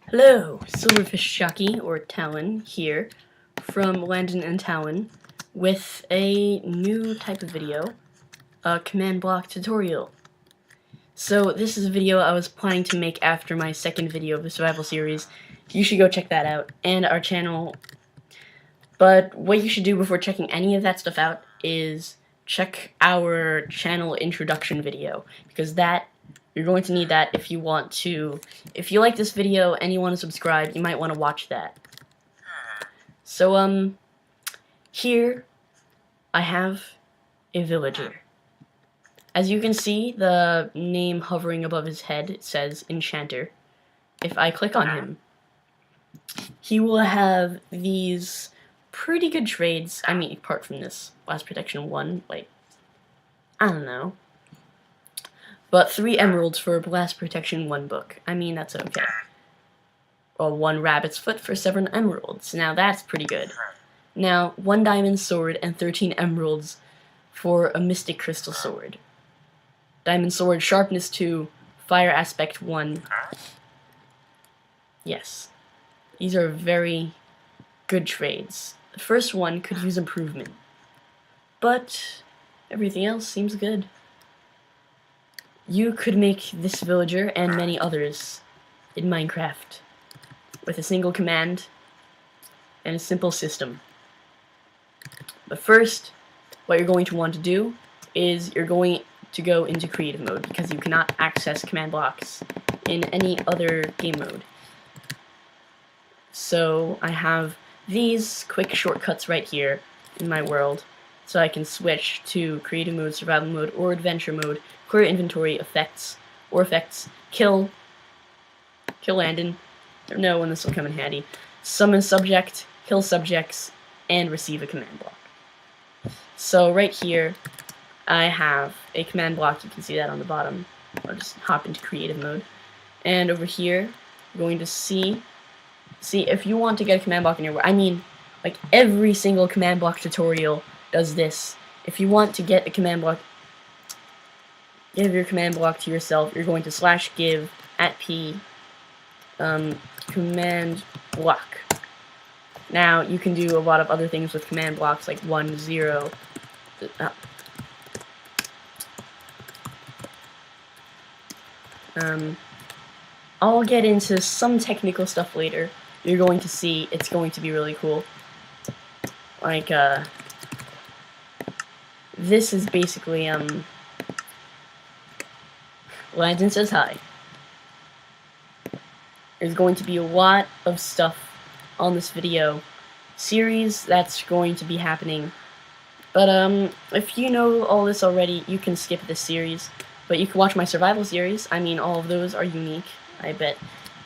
Hello, Silverfish Shocky, or Talon, here from Landon and Talon with a new type of video, a command block tutorial. So this is a video I was planning to make after my second video of the survival series. You should go check that out, and our channel. But what you should do before checking any of that stuff out is check our channel introduction video, because you're going to need that if you like this video and you want to subscribe, you might want to watch that. So, here I have a villager. As you can see, the name hovering above his head, it says Enchanter. If I click on him, he will have these pretty good trades. I mean, apart from this Blast Protection 1, like, I don't know. But 3 emeralds for a Blast Protection 1 book. I mean, that's okay. Or 1 rabbit's foot for 7 emeralds. Now, that's pretty good. Now, 1 diamond sword and 13 emeralds for a mystic crystal sword. Diamond sword, sharpness 2, fire aspect 1. Yes. These are very good trades. The first one could use improvement. But everything else seems good. You could make this villager and many others in Minecraft with a single command and a simple system. But first, what you're going to want to do is you're going to go into creative mode, because you cannot access command blocks in any other game mode. So I have these quick shortcuts right here in my world, so I can switch to creative mode, survival mode, or adventure mode, clear inventory, effects, kill Landon, never know when this will come in handy, summon subject, kill subjects, and receive a command block. So right here, I have a command block. You can see that on the bottom. I'll just hop into creative mode. And over here, you're going to see if you want to get a command block in your world. I mean, like every single command block tutorial does this. If you want to get a command block, give your command block to yourself, you're going to /give @p command block. Now, you can do a lot of other things with command blocks, like 1, 0. I'll get into some technical stuff later. You're going to see it's going to be really cool. Like, this is basically, Landon says hi. There's going to be a lot of stuff on this video series that's going to be happening. But, if you know all this already, you can skip this series. But you can watch my survival series. I mean, all of those are unique. I bet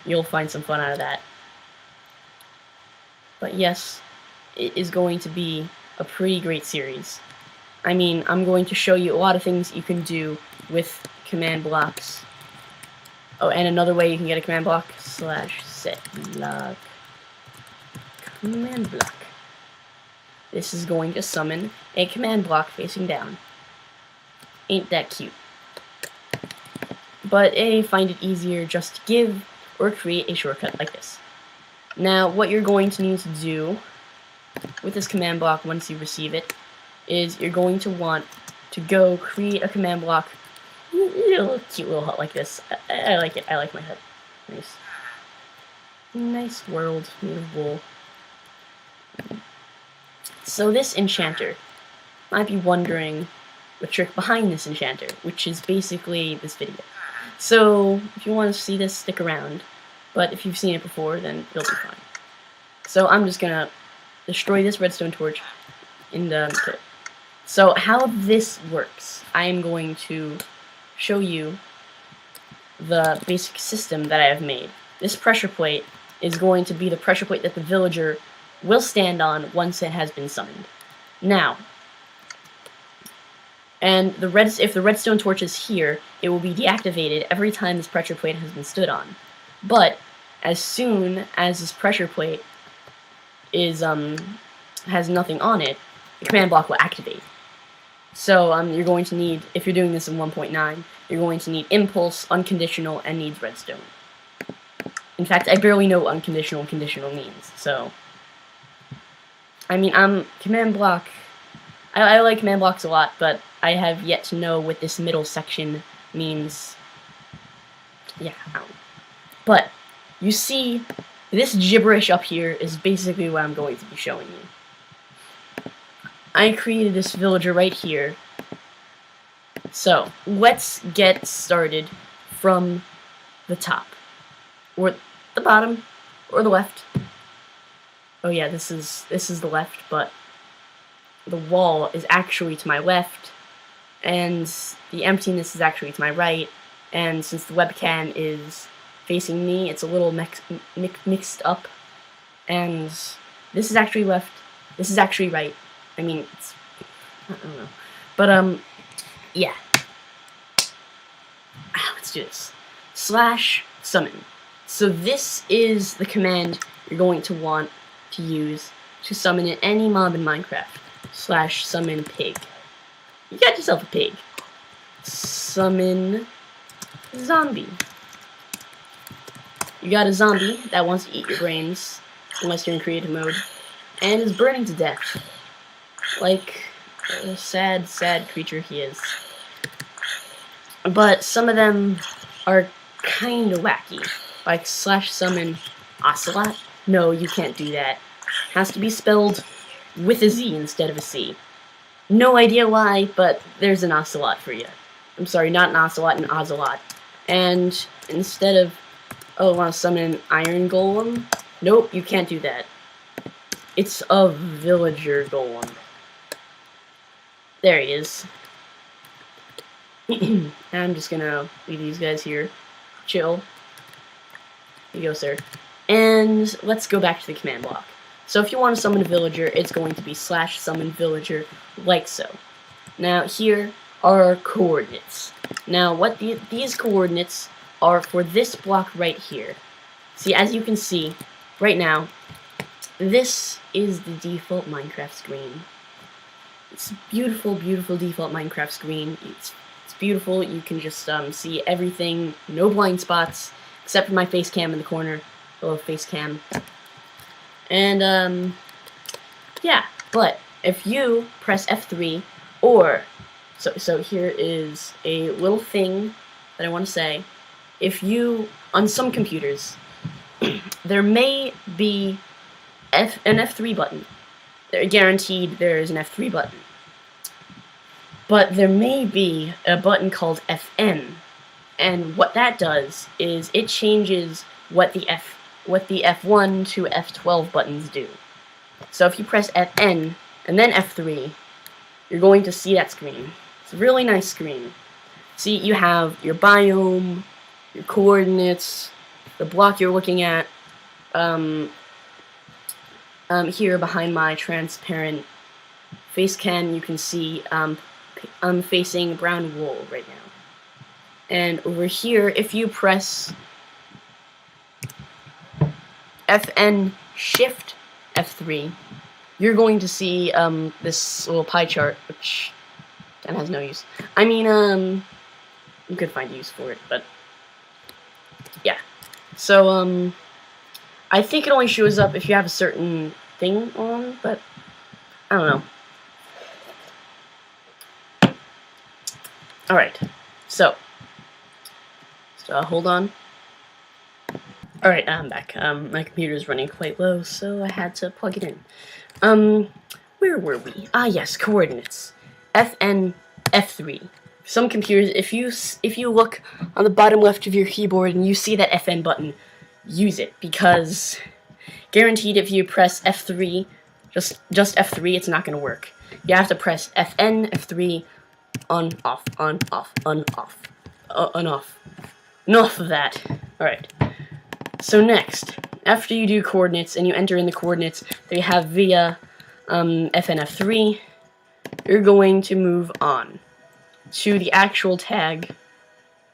you'll find some fun out of that. But yes, it is going to be a pretty great series. I mean, I'm going to show you a lot of things you can do with command blocks. Oh, and another way you can get a command block, /set block. Command block. This is going to summon a command block facing down. Ain't that cute? But I find it easier just to give or create a shortcut like this. Now, what you're going to need to do with this command block once you receive it is you're going to want to go create a command block. Cute little hut like this. I like it. I like my hut. Nice. Nice world made of wool. So this enchanter might be wondering the trick behind this enchanter, which is basically this video. So, if you want to see this, stick around. But if you've seen it before, then it'll be fine. So, I'm just gonna destroy this redstone torch and kill it. So, how this works, I am going to show you the basic system that I have made. This pressure plate is going to be the pressure plate that the villager will stand on once it has been summoned. Now, and if the redstone torch is here, it will be deactivated every time this pressure plate has been stood on. But as soon as this pressure plate is has nothing on it, the command block will activate. So you're going to need, if you're doing this in 1.9, you're going to need impulse, unconditional, and needs redstone. In fact, I barely know what unconditional and conditional means, so... I mean, command block... I like command blocks a lot, but I have yet to know what this middle section means. Yeah, but, you see, this gibberish up here is basically what I'm going to be showing you. I created this villager right here. So, let's get started from the top. Or the bottom, or the left. Oh yeah, this is the left, but the wall is actually to my left, and the emptiness is actually to my right, and since the webcam is facing me, it's a little mixed up, and this is actually left, this is actually right. I mean, I don't know. But, yeah. Let's do this. /summon. So this is the command you're going to want to use to summon in any mob in Minecraft. /summon pig. You got yourself a pig. Summon zombie. You got a zombie that wants to eat your brains, unless you're in creative mode, and is burning to death. Like a sad, sad creature he is. But some of them are kinda wacky. Like /summon ocelot. No, you can't do that. Has to be spelled with a Z instead of a C. No idea why, but there's an ocelot for you. I'm sorry, not an ocelot, an ocelot. And instead of, oh, I want to summon an iron golem? Nope, you can't do that. It's a villager golem. There he is. I'm just gonna leave these guys here. Chill. Here you go, sir. And let's go back to the command block. So if you want to summon a villager, it's going to be /summon villager, like so. Now here are coordinates. Now what these coordinates are for this block right here. See, as you can see, right now, this is the default Minecraft screen. It's beautiful, beautiful default Minecraft screen. It's beautiful. You can just see everything, no blind spots, except for my face cam in the corner. Little face cam. And yeah, but if you press F3, or so here is a little thing that I want to say. If you, on some computers, there may be an F3 button. They're guaranteed there is an F3 button. But there may be a button called Fn, and what that does is it changes what the F1 to F12 buttons do. So if you press Fn and then F3, you're going to see that screen. It's a really nice screen. See, you have your biome, your coordinates, the block you're looking at. Here behind my transparent face cam, you can see I'm facing brown wool right now. And over here, if you press Fn Shift F3, you're going to see this little pie chart, which that has no use. I mean, you could find a use for it, but yeah. So I think it only shows up if you have a certain thing on, but I don't know. Alright, so hold on. Alright, I'm back. My computer's running quite low, so I had to plug it in. Where were we? Ah, yes, coordinates. Fn F3. Some computers, if you look on the bottom left of your keyboard and you see that Fn button, use it, because guaranteed if you press F3, just F3, it's not going to work. You have to press Fn, F3, on, off, on, off, on, off, on, off. Enough of that. Alright. So next, after you do coordinates and you enter in the coordinates that you have via FNF3, you're going to move on to the actual tag.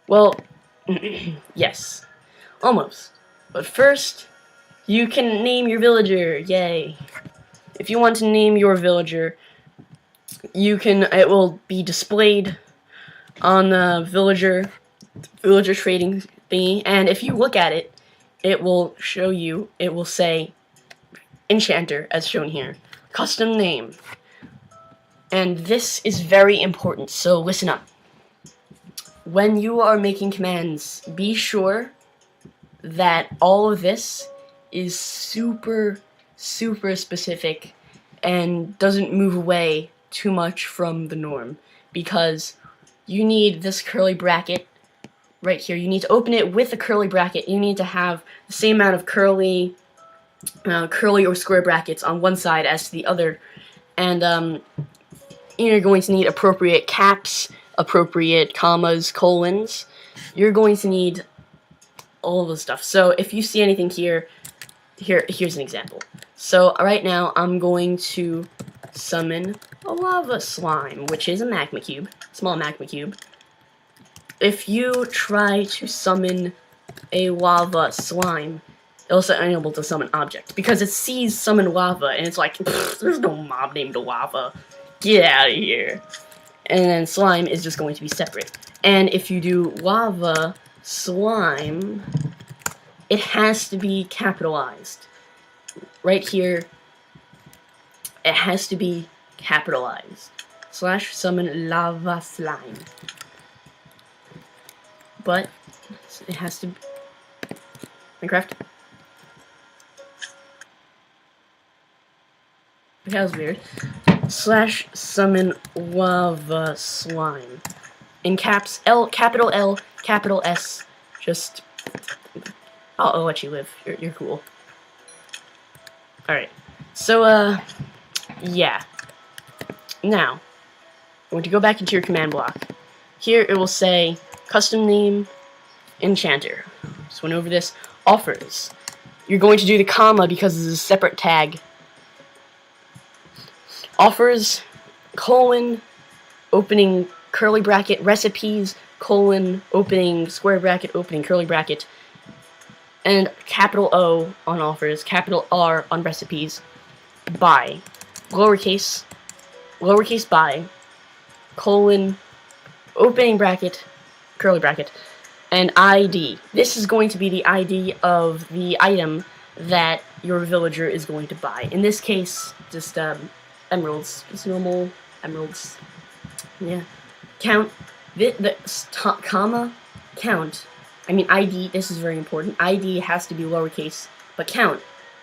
Well, yes, almost. But first, you can name your villager. Yay. If you want to name your villager, you can, it will be displayed on the villager trading thingy, and if you look at it, it will show you, it will say enchanter as shown here. Custom name. And this is very important, so listen up. When you are making commands, be sure that all of this is super specific and doesn't move away too much from the norm, because you need this curly bracket right here. You need to open it with a curly bracket. You need to have the same amount of curly or square brackets on one side as to the other, and you're going to need appropriate caps, appropriate commas, colons. You're going to need all of the stuff. So if you see anything here's an example. So right now I'm going to summon a lava slime, which is a magma cube, small magma cube. If you try to summon a lava slime, it'll say unable to summon object, because it sees summon lava and it's like, there's no mob named lava. Get out of here. And then slime is just going to be separate. And if you do lava slime, it has to be capitalized. Right here, it has to be capitalized. / summon lava slime. But it has to be Minecraft. That was weird. / summon lava slime. In caps, capital L, capital S. Just, I'll let you live. You're cool. Alright. So, yeah. Now, I'm going to go back into your command block. Here it will say custom name enchanter. Just went over this. Offers. You're going to do the comma because this is a separate tag. Offers, colon, opening curly bracket, recipes, colon, opening square bracket, opening curly bracket, and capital O on offers, capital R on recipes, buy, lowercase buy, colon, opening bracket, curly bracket, and ID. This is going to be the ID of the item that your villager is going to buy. In this case, just emeralds, just normal emeralds. Yeah. Count the comma count. I mean ID. This is very important. ID has to be lowercase, but count.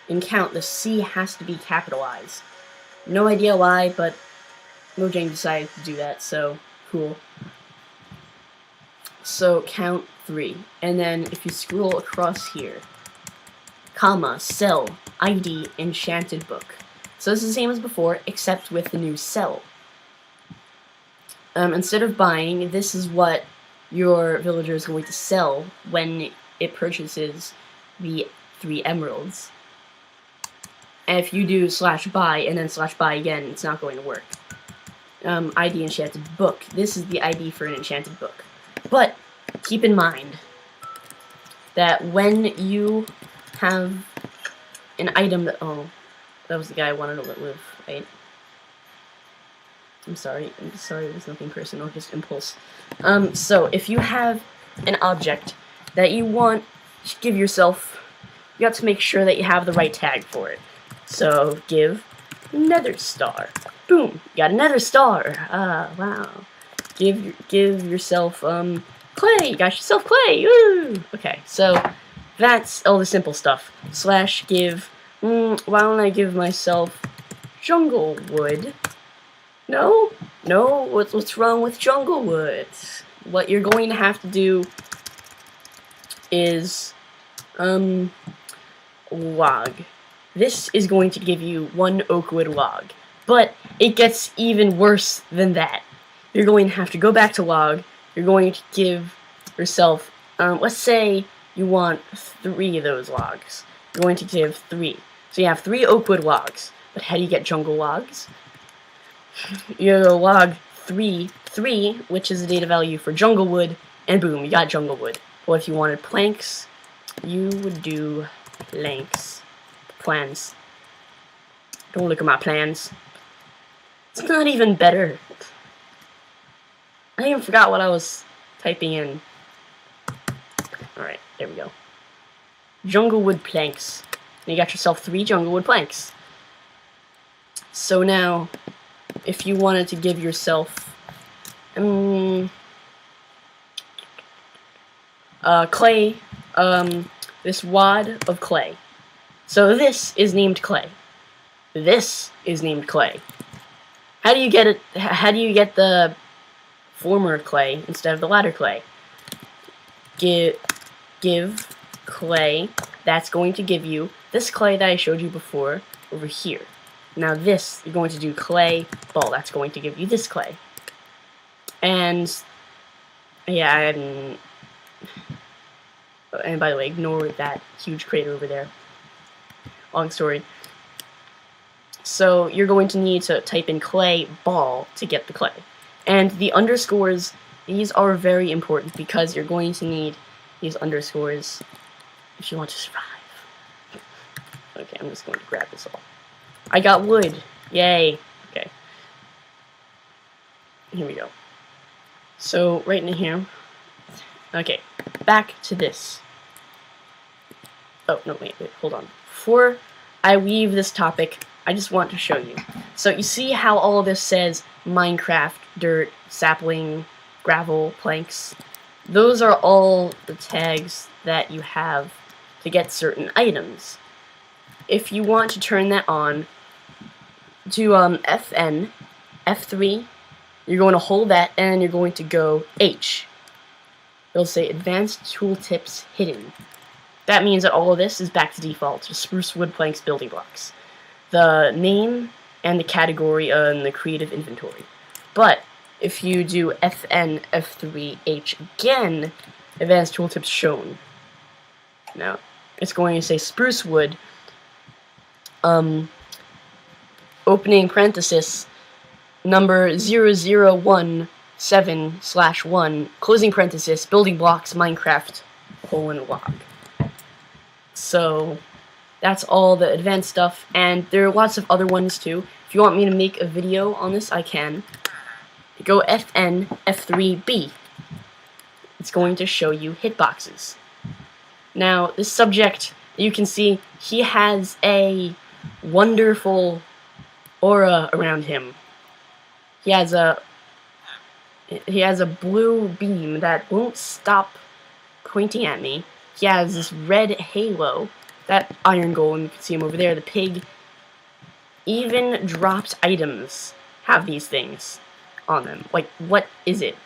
In count, the C has to be capitalized. No idea why, but Mojang decided to do that. So cool. So count 3, and then if you scroll across here, comma cell ID enchanted book. So this is the same as before, except with the new cell. Instead of buying, this is what your villager is going to sell when it purchases the 3 emeralds. And if you do /buy and then /buy again, it's not going to work. ID enchanted book. This is the ID for an enchanted book. But keep in mind that when you have an item that, oh, that was the guy I wanted to live, right? I'm sorry, there's nothing personal, just impulse. So if you have an object that you want to give yourself, you have to make sure that you have the right tag for it. So give nether star. Boom, you got a nether star. Ah, wow. Give yourself clay. You got yourself clay. Woo! Okay, so that's all the simple stuff. / give. Why don't I give myself jungle wood? No, what's wrong with jungle wood? What you're going to have to do is log. This is going to give you 1 oak wood log, but it gets even worse than that. You're going to have to go back to log. You're going to give yourself, let's say you want 3 of those logs. You're going to give 3. So you have 3 oak wood logs. But how do you get jungle logs? You log 3, which is the data value for jungle wood, and boom, you got jungle wood. Well, if you wanted planks, you would do planks. Plans. Don't look at my plans. It's not even better. I even forgot what I was typing in. Alright, there we go. junglewood planks. And you got yourself 3 junglewood planks. So now, if you wanted to give yourself clay, this wad of clay. So this is named clay. This is named clay. How do you get it? How do you get the former clay instead of the latter clay? Give clay. That's going to give you this clay that I showed you before over here. Now this, you're going to do clay ball. That's going to give you this clay. And yeah, and by the way, ignore that huge crater over there. Long story. So you're going to need to type in clay ball to get the clay. And the underscores, these are very important because you're going to need these underscores if you want to survive. Okay, I'm just going to grab this all. I got wood. Yay. Okay. Here we go. So, right in here. Okay, back to this. Oh, no, wait, hold on. Before I leave this topic, I just want to show you. So, you see how all of this says Minecraft, dirt, sapling, gravel, planks? Those are all the tags that you have to get certain items. If you want to turn that on, do FN, F3, you're going to hold that, and you're going to go H. It'll say Advanced Tooltips Hidden. That means that all of this is back to default, to spruce wood planks building blocks. The name and the category in the creative inventory. But if you do FN, F3, H again, Advanced Tooltips shown. Now, it's going to say spruce wood, opening parenthesis, number 0017/1, closing parenthesis, building blocks, Minecraft, :log. So, that's all the advanced stuff, and there are lots of other ones too. If you want me to make a video on this, I can. Go FN, F3B. It's going to show you hitboxes. Now, this subject, you can see, he has a wonderful aura around him. He has a blue beam that won't stop pointing at me. He has this red halo. That iron golem, you can see him over there, the pig. Even dropped items have these things on them. Like, what is it?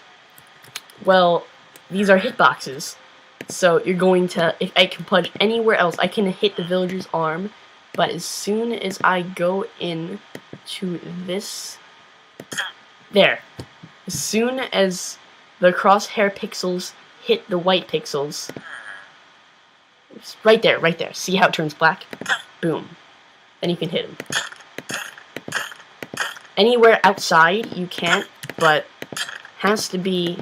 Well, these are hitboxes. So you're going to, if I can punch anywhere else, I can hit the villager's arm. But as soon as I go in to this, there. As soon as the crosshair pixels hit the white pixels, right there, right there. See how it turns black? Boom. Then you can hit him. Anywhere outside, you can't, but has to be...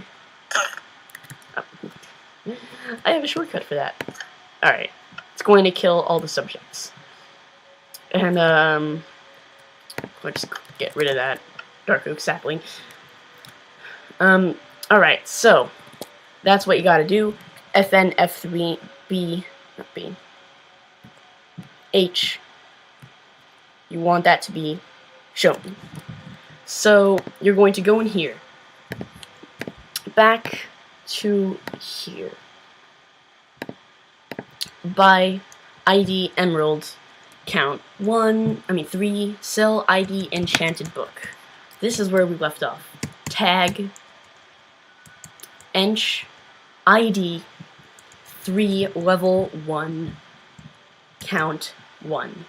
I have a shortcut for that. Alright. It's going to kill all the subjects. And, let's get rid of that dark oak sapling. Alright, so, that's what you gotta do. FN, F3, B, not B, H. You want that to be shown. So, you're going to go in here. Back to here. By ID Emerald count 3, sell ID Enchanted Book. This is where we left off. Tag Ench ID 3 level 1 count 1.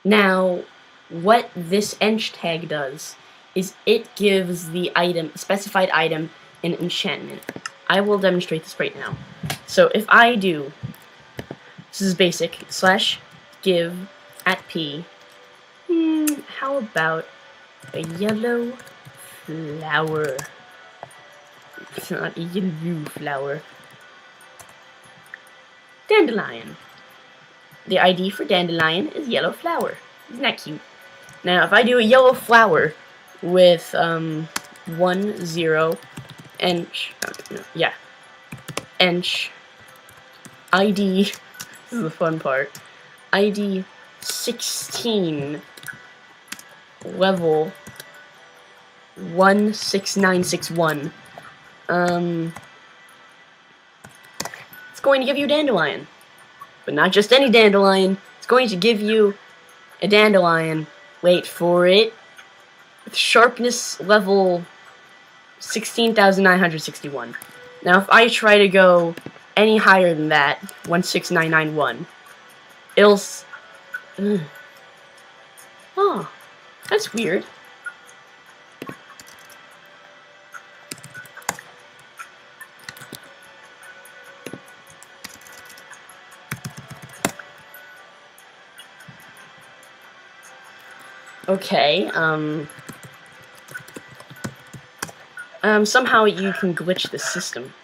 Now, what this Ench tag does is it gives the item, specified item, an enchantment. I will demonstrate this right now. So if I do, this is basic, /give at P, how about a yellow flower? It's not a yellow flower. Dandelion. The ID for dandelion is yellow flower. Isn't that cute? Now, if I do a yellow flower with 1, 0, ench, ench, ID This is the fun part. ID 16, level 16961. It's going to give you Dandelion. But not just any Dandelion. It's going to give you a Dandelion. Wait for it. With sharpness level 16,961. Now, if I try to go any higher than that, 16991, it'll... Oh, that's weird. Okay, somehow you can glitch the system.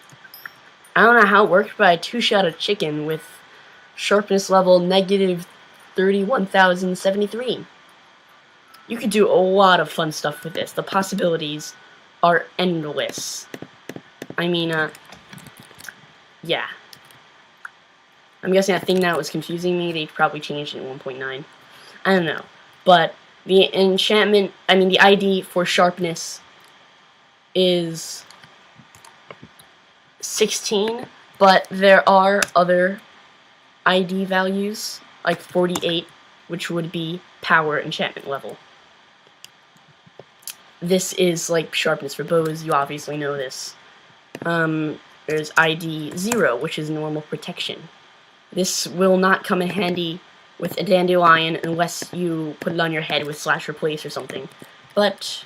I don't know how it worked, but I two-shot a chicken with sharpness level negative 31,073. You could do a lot of fun stuff with this. The possibilities are endless. I mean, yeah. I'm guessing that thing that was confusing me, they probably changed it in 1.9. I don't know. But the enchantment, the ID for sharpness is 16, but there are other ID values, like 48, which would be power enchantment level. This is like sharpness for bows, you obviously know this. There's ID 0, which is normal protection. This will not come in handy with a Dandelion unless you put it on your head with slash replace or something. But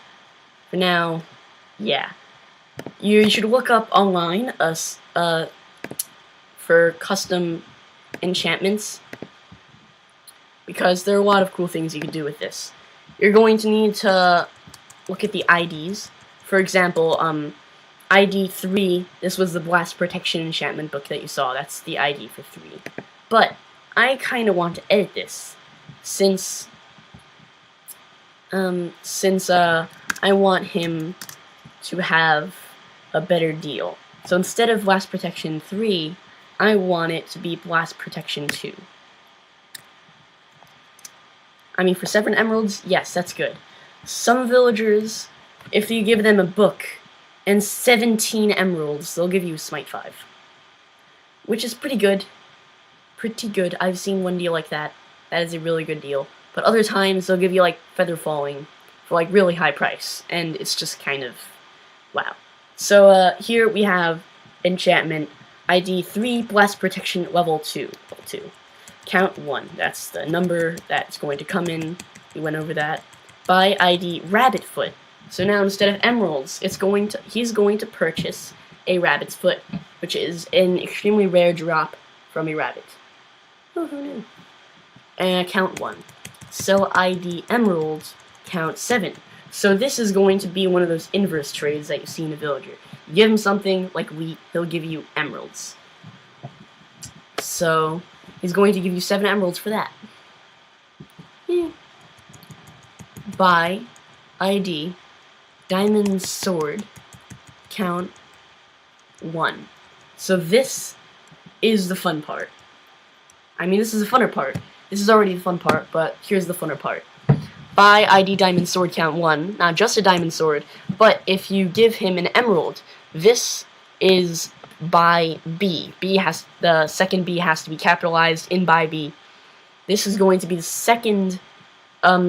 for now, yeah. You should look up online for custom enchantments, because there are a lot of cool things you can do with this. You're going to need to look at the IDs. For example, ID 3, this was the Blast Protection enchantment book that you saw. That's the ID for 3. But I kind of want to edit this, since I want him to have a better deal. So instead of Blast Protection 3, I want it to be Blast Protection 2. For 7 emeralds, yes, that's good. Some villagers, if you give them a book and 17 emeralds, they'll give you Smite 5. Which is pretty good. Pretty good. I've seen one deal like that. That is a really good deal. But other times, they'll give you, like, Feather Falling for, like, really high price. And it's just kind of... wow. So, here we have enchantment ID 3, Blast Protection level 2. Level 2. Count 1. That's the number that's going to come in. We went over that. By ID Rabbit Foot. So now instead of emeralds, he's going to purchase a rabbit's foot, which is an extremely rare drop from a rabbit. Oh, who knew? And count 1. So ID Emerald, count 7. So this is going to be one of those inverse trades that you see in a villager. You give him something like wheat, he'll give you emeralds. So he's going to give you 7 emeralds for that. Yeah. Buy ID Diamond Sword, count 1. So this is the fun part. This is the funner part. This is already the fun part, but here's the funner part. Buy ID Diamond Sword, count 1. Not just a diamond sword, but if you give him an emerald, this is buy B. The second B has to be capitalized in buy B. This is going to be the second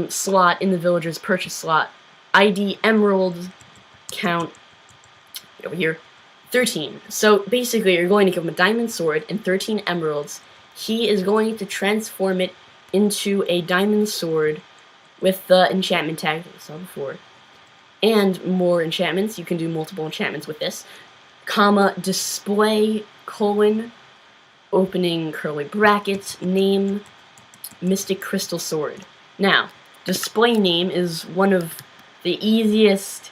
slot in the villager's purchase slot. ID Emerald, count over here, 13. So basically, you're going to give him a diamond sword and 13 emeralds. He is going to transform it into a diamond sword with the enchantment tag that we saw before. And more enchantments. You can do multiple enchantments with this. Comma, display, colon, opening curly brackets, name, Mystic Crystal Sword. Now, display name is one of the easiest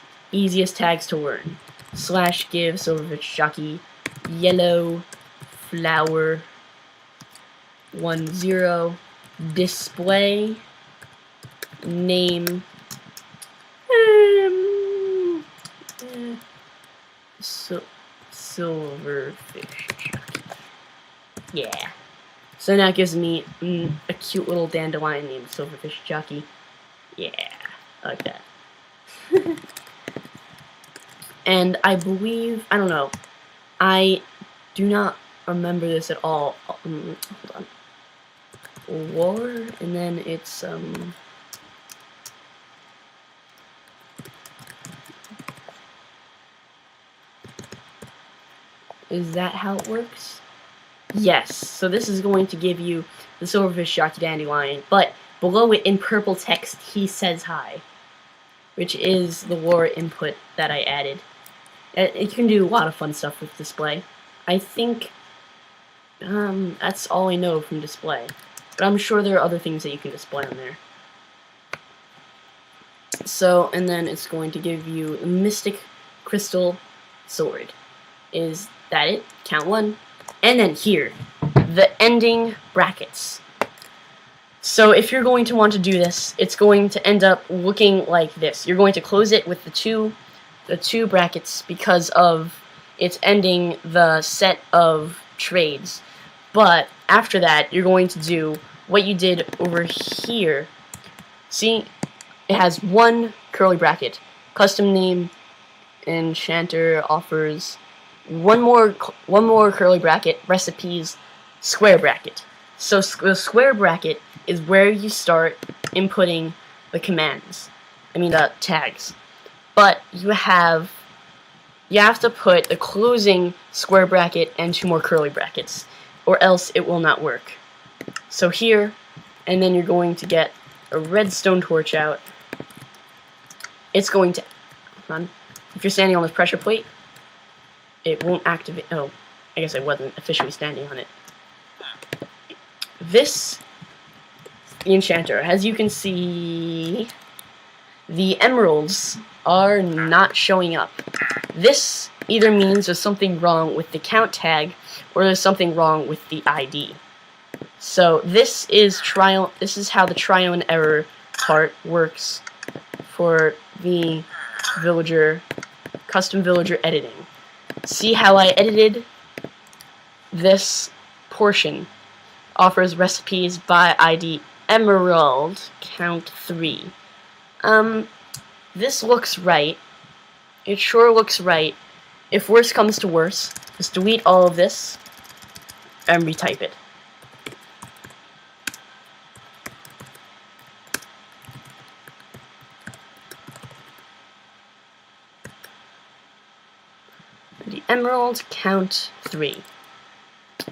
tags to learn. / give Silverfish Jockey yellow flower 10 display name Silverfish Jockey. Yeah. So now it gives me a cute little dandelion named Silverfish Jockey. Yeah, I like that. And I believe, I don't know, I do not remember this at all. Hold on. War, and then it's, is that how it works? Yes, so this is going to give you the Silverfish Jockey Dandelion, but below it in purple text, he says hi, which is the lore input that I added. It can do a lot of fun stuff with display. I think that's all I know from display, but I'm sure there are other things that you can display on there. So, and then it's going to give you a Mystic Crystal Sword. Is that it? Count 1. And then here, the ending brackets. So if you're going to want to do this, it's going to end up looking like this. You're going to close it with the two brackets because of it's ending the set of trades. But after that, you're going to do what you did over here. See, it has one curly bracket. Custom name, enchanter offers one more curly bracket, recipes, square bracket. So the square bracket is where you start inputting the commands. I mean the tags. But you have to put the closing square bracket and 2 more curly brackets, or else it will not work. So here, and then you're going to get a redstone torch out. It's going to, hold on, if you're standing on this pressure plate, it won't activate. Oh, I guess I wasn't officially standing on it. This, the enchanter, as you can see, the emeralds are not showing up. This either means there's something wrong with the count tag, or there's something wrong with the ID. So this is This is how the trial and error part works for the villager, custom villager editing. See how I edited this portion? Offers recipes by ID Emerald, count 3. This looks right. It sure looks right. If worse comes to worse, just delete all of this and retype it. The Emerald, count 3.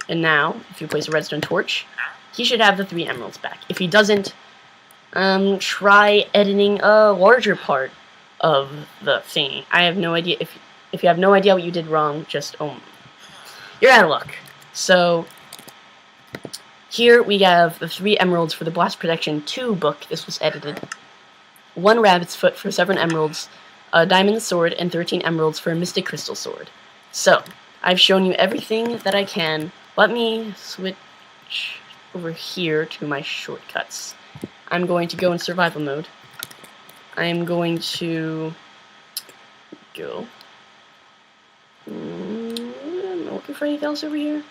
And now, if you place a redstone torch, he should have the 3 emeralds back. If he doesn't, try editing a larger part of the thing. I have no idea. If you have no idea what you did wrong, just, you're out of luck. So, here we have the 3 emeralds for the Blast Protection 2 book. This was edited. 1 rabbit's foot for 7 emeralds, a diamond sword, and 13 emeralds for a mystic crystal sword. So, I've shown you everything that I can. Let me switch over here to my shortcuts. I'm going to go in survival mode. I am going to go. I'm looking for anything else over here.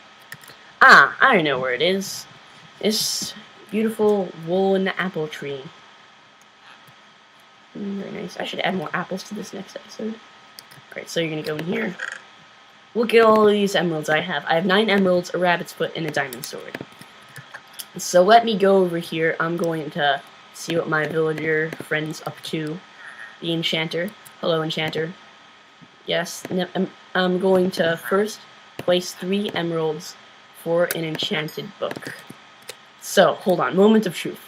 Ah, I know where it is. This beautiful woolen apple tree. Very nice. I should add more apples to this next episode. Alright, so you're going to go in here. Look at all of these emeralds I have. I have 9 emeralds, a rabbit's foot, and a diamond sword. So let me go over here. I'm going to see what my villager friend's up to. The enchanter. Hello, enchanter. Yes, I'm going to first place 3 emeralds for an enchanted book. So, hold on. Moment of truth.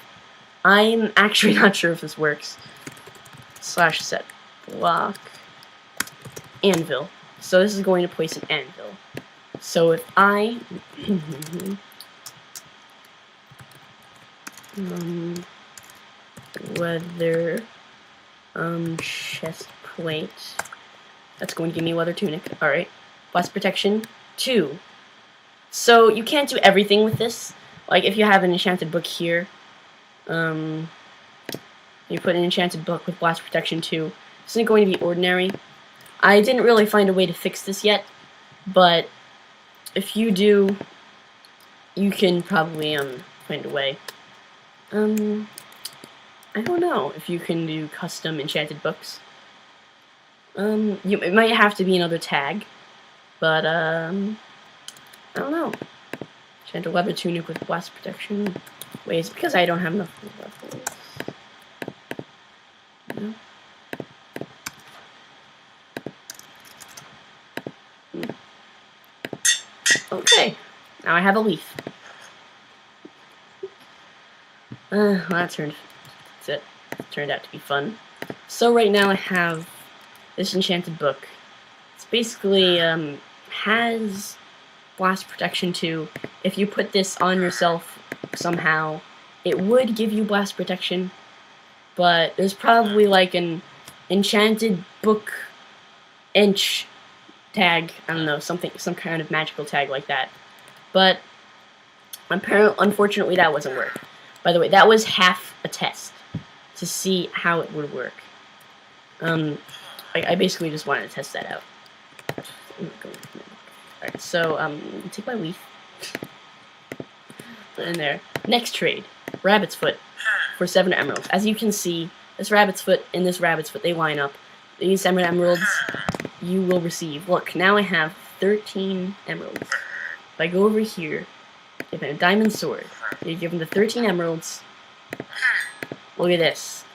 I'm actually not sure if this works. /set block anvil. So this is going to place an anvil. So if I leather chest plate, that's going to give me a leather tunic. Alright. Blast protection 2. So you can't do everything with this. Like if you have an enchanted book here, you put an enchanted book with blast protection 2. This isn't going to be ordinary. I didn't really find a way to fix this yet, but if you do, you can probably find a way. I don't know if you can do custom enchanted books. It might have to be another tag, but I don't know. Enchanted leather tunic with blast protection. Wait, it's because I don't have enough levels. No. Okay, now I have a leaf. Well, that's it. Turned out to be fun. So right now I have this enchanted book. It's basically has blast protection too. If you put this on yourself somehow, it would give you blast protection, but there's probably like an enchanted book inch tag. I don't know, some kind of magical tag like that. But unfortunately, that wasn't work. By the way, that was half a test to see how it would work. I basically just wanted to test that out. Alright, so, take my leaf. Put it in there. Next trade. Rabbit's Foot for 7 emeralds. As you can see, this Rabbit's Foot and this Rabbit's Foot, they line up. These 7 emeralds you will receive. Look, now I have 13 emeralds. If I go over here, give him a diamond sword. You give him the 13 emeralds. Look at this.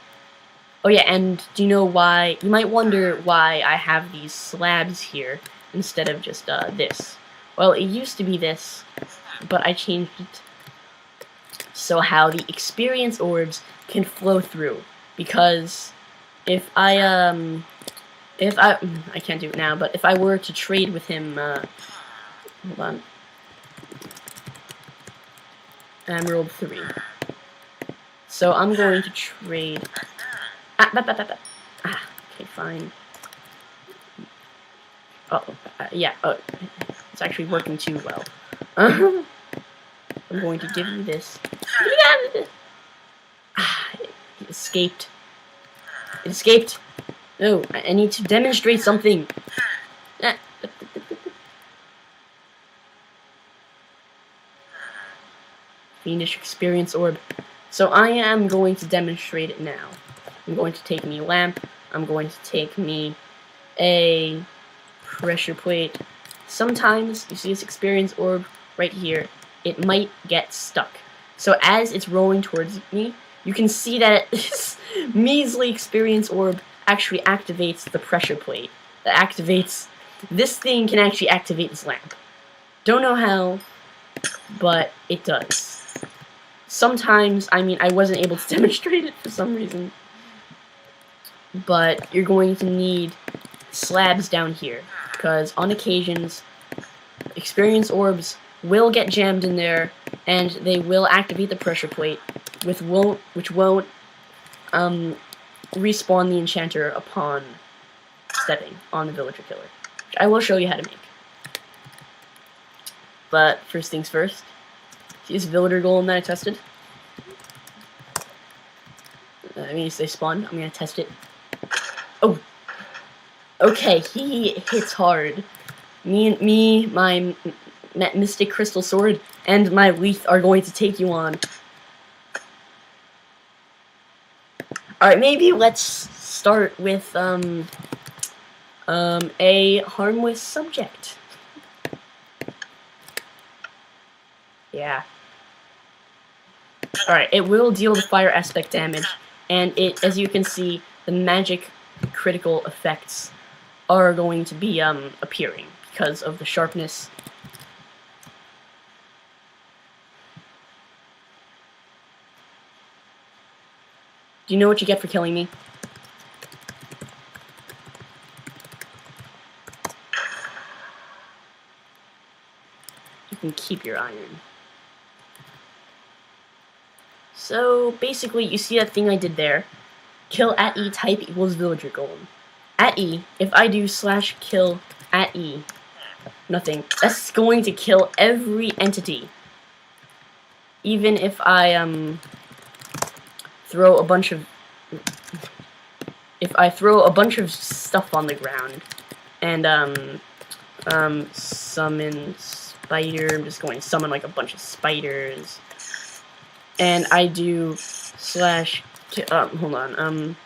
Oh yeah, and do you know why? You might wonder why I have these slabs here instead of just this. Well, it used to be this, but I changed it so how the experience orbs can flow through. Because if I can't do it now, but if I were to trade with him, hold on. Emerald 3. So I'm going to trade. Okay, fine. Yeah. It's actually working too well. I'm going to give you this. It escaped. It escaped. No, I need to demonstrate something. Fiendish experience orb. So I am going to demonstrate it now. I'm going to take me a lamp. I'm going to take me a pressure plate. Sometimes, you see this experience orb right here, it might get stuck. So as it's rolling towards me, you can see that this measly experience orb actually activates the pressure plate. That activates, this thing can actually activate this lamp. Don't know how, but it does. Sometimes, I mean, I wasn't able to demonstrate it for some reason. But you're going to need slabs down here. Because on occasions, experience orbs will get jammed in there, and they will activate the pressure plate, which won't respawn the enchanter upon stepping on the villager killer. Which I will show you how to make. But first things first. See this villager golem that I tested? I mean, they spawn. I'm gonna test it. Oh! Okay, he hits hard. My Mystic Crystal Sword, and my Leaf are going to take you on. Alright, maybe let's start with, a harmless subject. Yeah. Alright, it will deal the fire aspect damage, and as you can see, the magic critical effects are going to be, appearing because of the sharpness. Do you know what you get for killing me? You can keep your iron. So, basically, you see that thing I did there? Kill at E type equals villager golem. At E, if I do /kill at E, nothing. That's going to kill every entity. Even if I, throw a bunch of... If I throw a bunch of stuff on the ground, and, summon spider. I'm just going to summon like a bunch of spiders. And I do hold on,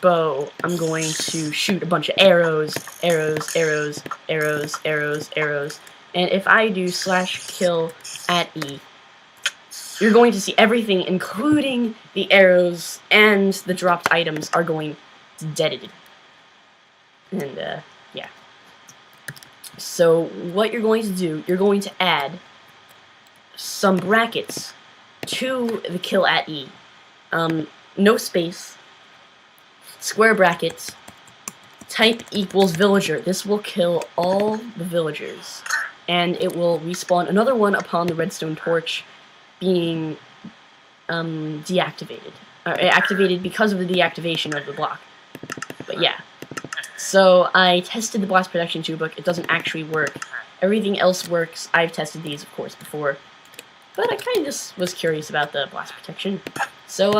bow. I'm going to shoot a bunch of arrows. And if I do /kill at E, you're going to see everything, including the arrows and the dropped items, are going deaded. And, yeah. So, what you're going to do, you're going to add some brackets to the kill at E. No space, square brackets, type equals villager. This will kill all the villagers, and it will respawn another one upon the redstone torch being deactivated. Activated because of the deactivation of the block. But yeah. So I tested the blast protection 2 book. It doesn't actually work. Everything else works. I've tested these, of course, before. But I kind of just was curious about the blast protection. So,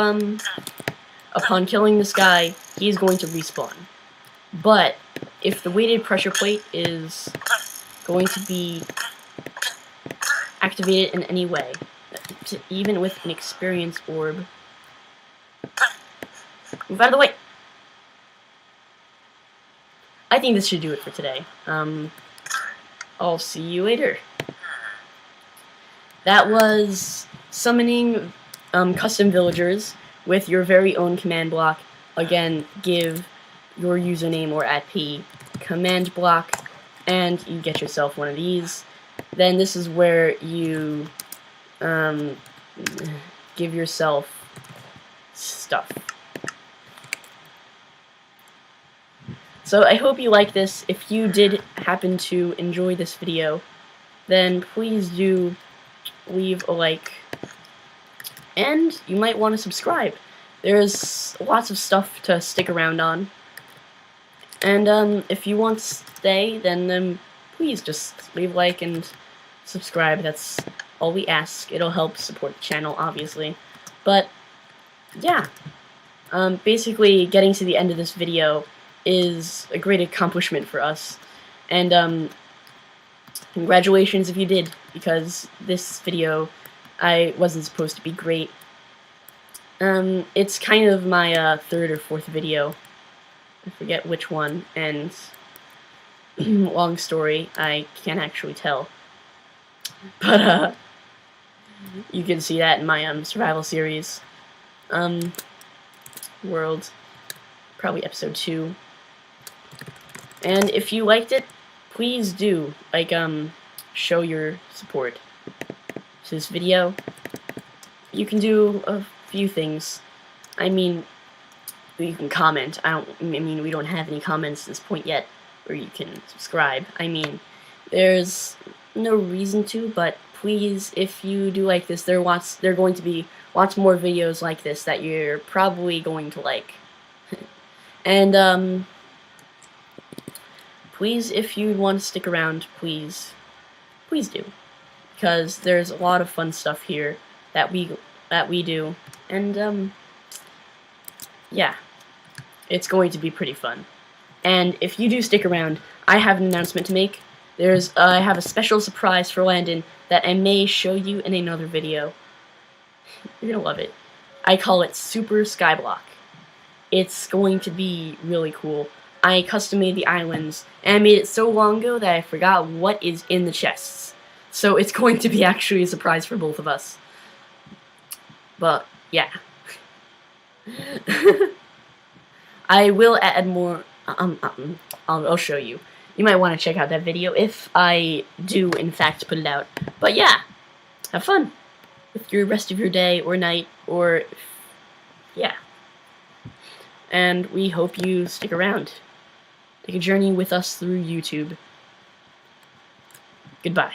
upon killing this guy, he's going to respawn. But if the weighted pressure plate is going to be activated in any way, even with an experience orb, move out of the way! I think this should do it for today. I'll see you later. That was summoning custom villagers with your very own command block. Again, give your username or @p command block, and you get yourself one of these. Then this is where you give yourself stuff. So I hope you like this. If you did happen to enjoy this video, then please do leave a like, and you might want to subscribe. There's lots of stuff to stick around on, and if you want to stay, then please just leave a like and subscribe. That's all we ask. It'll help support the channel, obviously. But yeah, basically getting to the end of this video is a great accomplishment for us, and congratulations if you did, because this video I wasn't supposed to be great. It's kind of my third or fourth video, I forget which one, and long story, I can't actually tell, but you can see that in my survival series world, probably episode 2. And if you liked it, please do show your support to this video. You can do a few things. I mean, you can comment. I mean, we don't have any comments at this point yet where you can subscribe. I mean, there's no reason to, but please, if you do like this, there are going to be lots more videos like this that you're probably going to like. And please, if you want to stick around, please do, because there's a lot of fun stuff here that we do, and yeah, it's going to be pretty fun. And if you do stick around, I have an announcement to make. I have a special surprise for Landon that I may show you in another video. You're gonna love it. I call it Super Skyblock. It's going to be really cool. I custom made the islands, and I made it so long ago that I forgot what is in the chests. So it's going to be actually a surprise for both of us. But, yeah. I will add more, I'll show you. You might want to check out that video if I do, in fact, put it out. But yeah, have fun with your rest of your day or night, or, yeah. And we hope you stick around. Take a journey with us through YouTube. Goodbye.